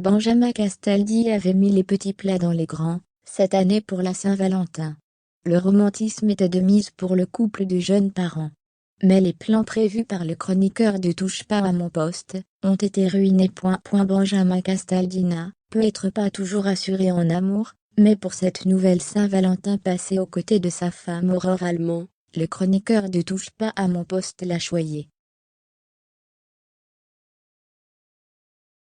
Benjamin Castaldi avait mis les petits plats dans les grands, cette année pour la Saint-Valentin. Le romantisme était de mise pour le couple de jeunes parents. Mais les plans prévus par le chroniqueur de Touche pas à mon poste ont été ruinés. Benjamin Castaldi n'a peut-être pas toujours assuré en amour, mais pour cette nouvelle Saint-Valentin passée aux côtés de sa femme Aurore Allemand, le chroniqueur de Touche pas à mon poste l'a choyé.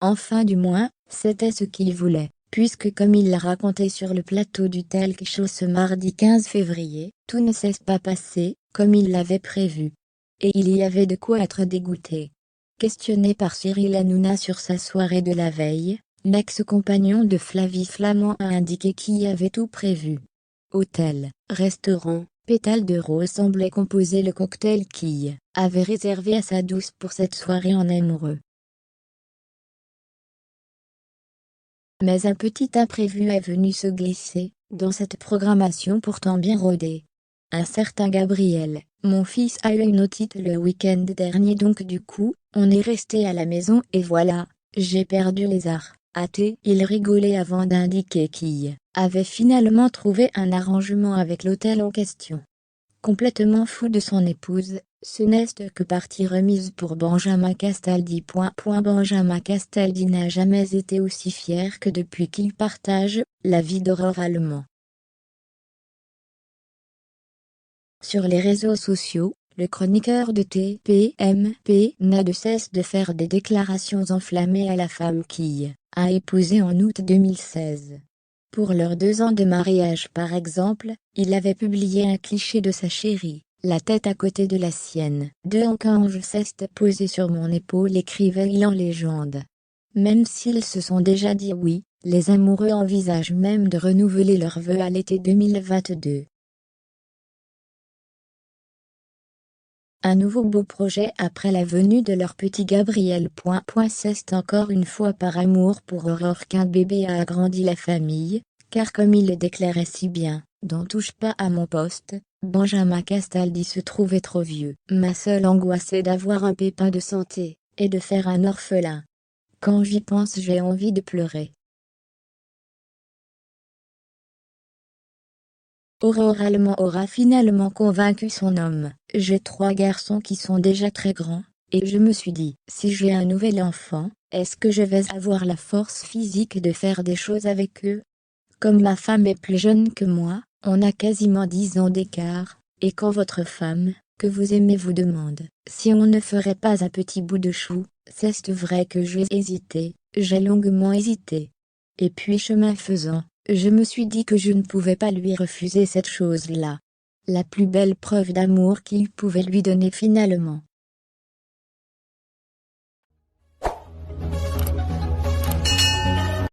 Enfin du moins, c'était ce qu'il voulait, puisque comme il l'a raconté sur le plateau du Talk Show ce mardi 15 février, tout ne s'est pas passé comme il l'avait prévu. Et il y avait de quoi être dégoûté. Questionné par Cyril Hanouna sur sa soirée de la veille, l'ex-compagnon de Flavie Flament a indiqué qu'il y avait tout prévu. Hôtel, restaurant, pétales de rose semblaient composer le cocktail qu'il avait réservé à sa douce pour cette soirée en amoureux. Mais un petit imprévu est venu se glisser dans cette programmation pourtant bien rodée. Un certain Gabriel, mon fils a eu une otite le week-end dernier donc du coup, on est resté à la maison et voilà, j'ai perdu les arts. Il rigolait avant d'indiquer qu'il avait finalement trouvé un arrangement avec l'hôtel en question. Complètement fou de son épouse, ce n'est que partie remise pour Benjamin Castaldi. Benjamin Castaldi n'a jamais été aussi fier que depuis qu'il partage la vie d'Aurore Allemand. Sur les réseaux sociaux, le chroniqueur de TPMP n'a de cesse de faire des déclarations enflammées à la femme qui a épousé en août 2016. Pour leurs 2 ans de mariage par exemple, il avait publié un cliché de sa chérie, la tête à côté de la sienne. Deux anges cestent posés sur mon épaule, écrivait-il en légende. Même s'ils se sont déjà dit oui, les amoureux envisagent même de renouveler leurs vœux à l'été 2022. Un nouveau beau projet après la venue de leur petit Gabriel. C'est encore une fois par amour pour Aurore qu'un bébé a agrandi la famille, car comme il le déclarait si bien, dans Touche pas à mon poste, Benjamin Castaldi se trouvait trop vieux. Ma seule angoisse est d'avoir un pépin de santé, et de faire un orphelin. Quand j'y pense j'ai envie de pleurer. Aurore Allemand aura finalement convaincu son homme. J'ai 3 garçons qui sont déjà très grands, et je me suis dit, si j'ai un nouvel enfant, est-ce que je vais avoir la force physique de faire des choses avec eux? Comme ma femme est plus jeune que moi, on a quasiment 10 ans d'écart, et quand votre femme, que vous aimez vous demande, si on ne ferait pas un petit bout de chou, c'est vrai que j'ai hésité, j'ai longuement hésité. Et puis chemin faisant, je me suis dit que je ne pouvais pas lui refuser cette chose-là. La plus belle preuve d'amour qu'il pouvait lui donner finalement.